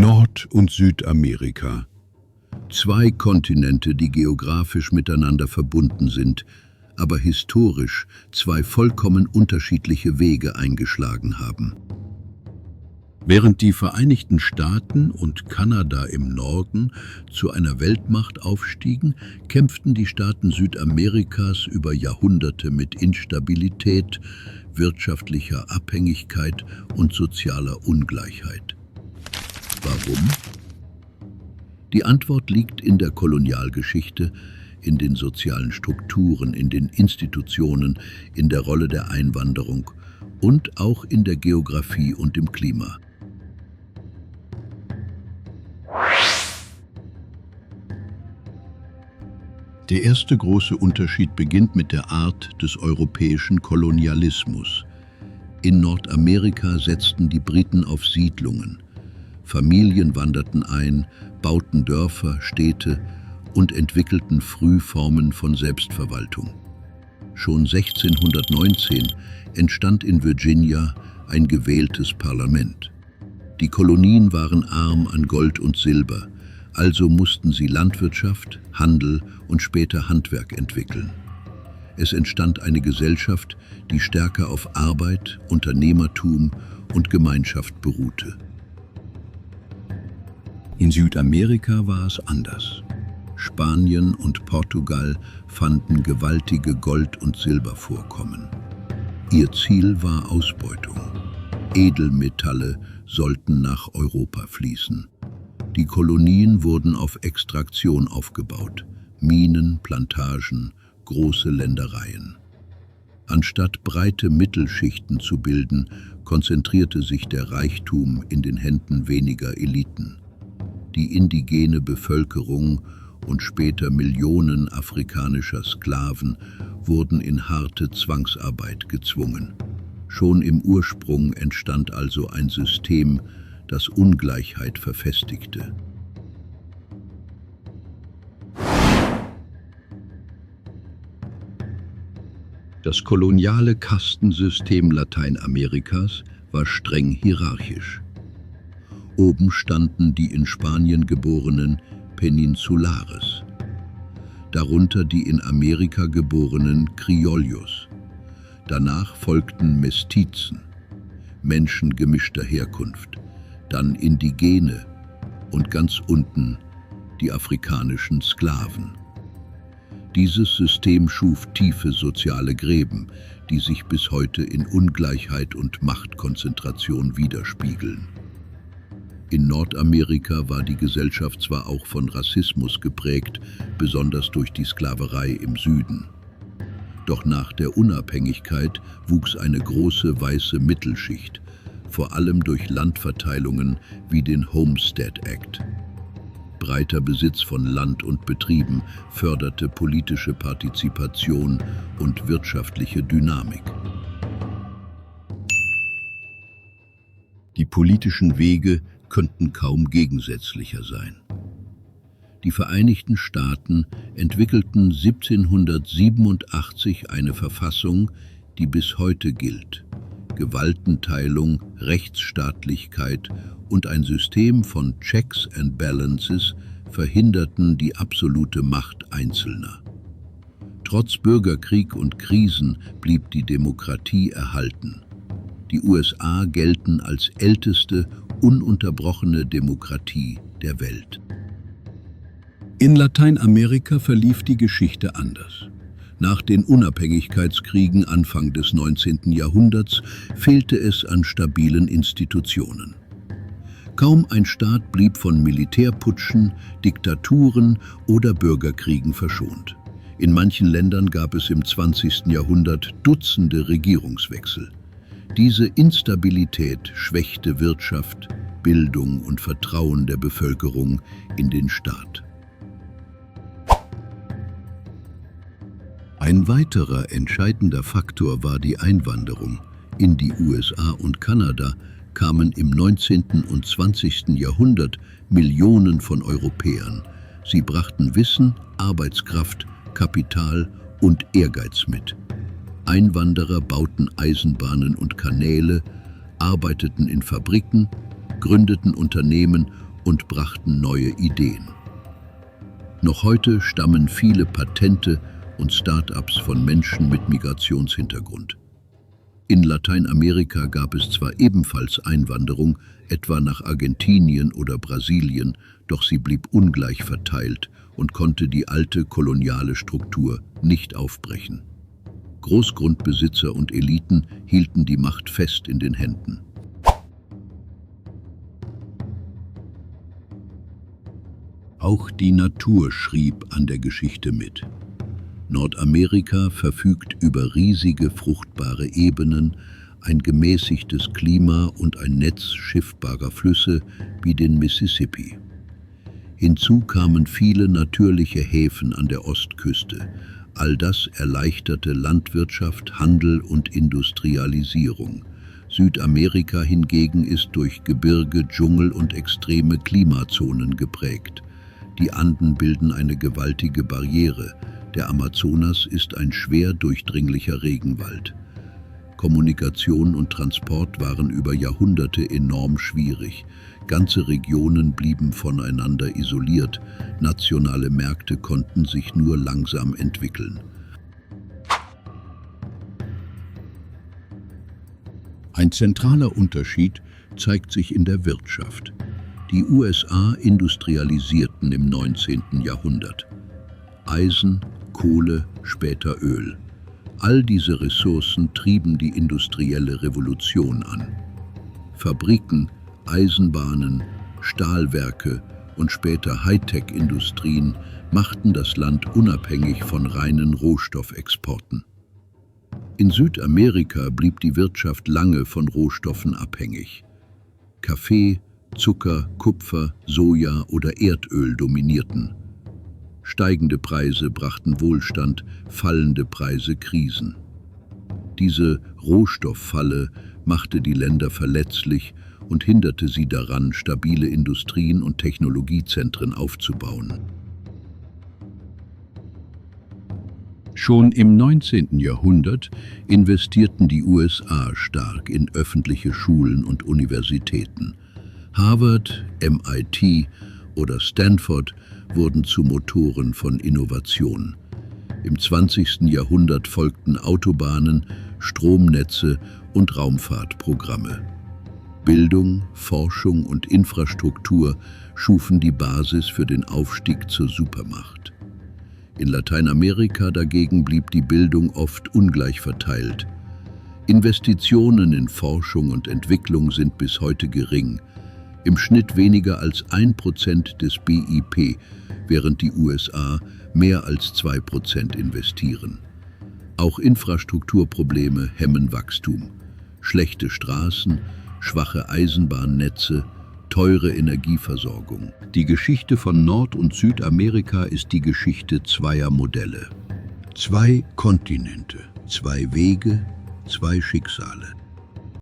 Nord- und Südamerika. Zwei Kontinente, die geografisch miteinander verbunden sind, aber historisch zwei vollkommen unterschiedliche Wege eingeschlagen haben. Während die Vereinigten Staaten und Kanada im Norden zu einer Weltmacht aufstiegen, kämpften die Staaten Südamerikas über Jahrhunderte mit Instabilität, wirtschaftlicher Abhängigkeit und sozialer Ungleichheit. Warum? Die Antwort liegt in der Kolonialgeschichte, in den sozialen Strukturen, in den Institutionen, in der Rolle der Einwanderung und auch in der Geografie und dem Klima. Der erste große Unterschied beginnt mit der Art des europäischen Kolonialismus. In Nordamerika setzten die Briten auf Siedlungen. Familien wanderten ein, bauten Dörfer, Städte und entwickelten früh Formen von Selbstverwaltung. Schon 1619 entstand in Virginia ein gewähltes Parlament. Die Kolonien waren arm an Gold und Silber, also mussten sie Landwirtschaft, Handel und später Handwerk entwickeln. Es entstand eine Gesellschaft, die stärker auf Arbeit, Unternehmertum und Gemeinschaft beruhte. In Südamerika war es anders. Spanien und Portugal fanden gewaltige Gold- und Silbervorkommen. Ihr Ziel war Ausbeutung. Edelmetalle sollten nach Europa fließen. Die Kolonien wurden auf Extraktion aufgebaut. Minen, Plantagen, große Ländereien. Anstatt breite Mittelschichten zu bilden, konzentrierte sich der Reichtum in den Händen weniger Eliten. Die indigene Bevölkerung und später Millionen afrikanischer Sklaven wurden in harte Zwangsarbeit gezwungen. Schon im Ursprung entstand also ein System, das Ungleichheit verfestigte. Das koloniale Kastensystem Lateinamerikas war streng hierarchisch. Oben standen die in Spanien geborenen Peninsulares, darunter die in Amerika geborenen Criollos. Danach folgten Mestizen, Menschen gemischter Herkunft, dann Indigene und ganz unten die afrikanischen Sklaven. Dieses System schuf tiefe soziale Gräben, die sich bis heute in Ungleichheit und Machtkonzentration widerspiegeln. In Nordamerika war die Gesellschaft zwar auch von Rassismus geprägt, besonders durch die Sklaverei im Süden. Doch nach der Unabhängigkeit wuchs eine große weiße Mittelschicht, vor allem durch Landverteilungen wie den Homestead Act. Breiter Besitz von Land und Betrieben förderte politische Partizipation und wirtschaftliche Dynamik. Die politischen Wege könnten kaum gegensätzlicher sein. Die Vereinigten Staaten entwickelten 1787 eine Verfassung, die bis heute gilt. Gewaltenteilung, Rechtsstaatlichkeit und ein System von Checks and Balances verhinderten die absolute Macht Einzelner. Trotz Bürgerkrieg und Krisen blieb die Demokratie erhalten. Die USA gelten als älteste, ununterbrochene Demokratie der Welt. In Lateinamerika verlief die Geschichte anders. Nach den Unabhängigkeitskriegen Anfang des 19. Jahrhunderts fehlte es an stabilen Institutionen. Kaum ein Staat blieb von Militärputschen, Diktaturen oder Bürgerkriegen verschont. In manchen Ländern gab es im 20. Jahrhundert Dutzende Regierungswechsel. Diese Instabilität schwächte Wirtschaft, Bildung und Vertrauen der Bevölkerung in den Staat. Ein weiterer entscheidender Faktor war die Einwanderung. In die USA und Kanada kamen im 19. und 20. Jahrhundert Millionen von Europäern. Sie brachten Wissen, Arbeitskraft, Kapital und Ehrgeiz mit. Einwanderer bauten Eisenbahnen und Kanäle, arbeiteten in Fabriken, gründeten Unternehmen und brachten neue Ideen. Noch heute stammen viele Patente und Start-ups von Menschen mit Migrationshintergrund. In Lateinamerika gab es zwar ebenfalls Einwanderung, etwa nach Argentinien oder Brasilien, doch sie blieb ungleich verteilt und konnte die alte koloniale Struktur nicht aufbrechen. Großgrundbesitzer und Eliten hielten die Macht fest in den Händen. Auch die Natur schrieb an der Geschichte mit. Nordamerika verfügt über riesige fruchtbare Ebenen, ein gemäßigtes Klima und ein Netz schiffbarer Flüsse wie den Mississippi. Hinzu kamen viele natürliche Häfen an der Ostküste. All das erleichterte Landwirtschaft, Handel und Industrialisierung. Südamerika hingegen ist durch Gebirge, Dschungel und extreme Klimazonen geprägt. Die Anden bilden eine gewaltige Barriere. Der Amazonas ist ein schwer durchdringlicher Regenwald. Kommunikation und Transport waren über Jahrhunderte enorm schwierig. Ganze Regionen blieben voneinander isoliert. Nationale Märkte konnten sich nur langsam entwickeln. Ein zentraler Unterschied zeigt sich in der Wirtschaft. Die USA industrialisierten im 19. Jahrhundert. Eisen, Kohle, später Öl. All diese Ressourcen trieben die industrielle Revolution an. Fabriken, Eisenbahnen, Stahlwerke und später Hightech-Industrien machten das Land unabhängig von reinen Rohstoffexporten. In Südamerika blieb die Wirtschaft lange von Rohstoffen abhängig. Kaffee, Zucker, Kupfer, Soja oder Erdöl dominierten. Steigende Preise brachten Wohlstand, fallende Preise Krisen. Diese Rohstofffalle machte die Länder verletzlich und hinderte sie daran, stabile Industrien und Technologiezentren aufzubauen. Schon im 19. Jahrhundert investierten die USA stark in öffentliche Schulen und Universitäten. Harvard, MIT oder Stanford wurden zu Motoren von Innovation. Im 20. Jahrhundert folgten Autobahnen, Stromnetze und Raumfahrtprogramme. Bildung, Forschung und Infrastruktur schufen die Basis für den Aufstieg zur Supermacht. In Lateinamerika dagegen blieb die Bildung oft ungleich verteilt. Investitionen in Forschung und Entwicklung sind bis heute gering, im Schnitt weniger als 1% des BIP, während die USA mehr als 2% investieren. Auch Infrastrukturprobleme hemmen Wachstum. Schlechte Straßen, schwache Eisenbahnnetze, teure Energieversorgung. Die Geschichte von Nord- und Südamerika ist die Geschichte zweier Modelle. 2 Kontinente, 2 Wege, 2 Schicksale.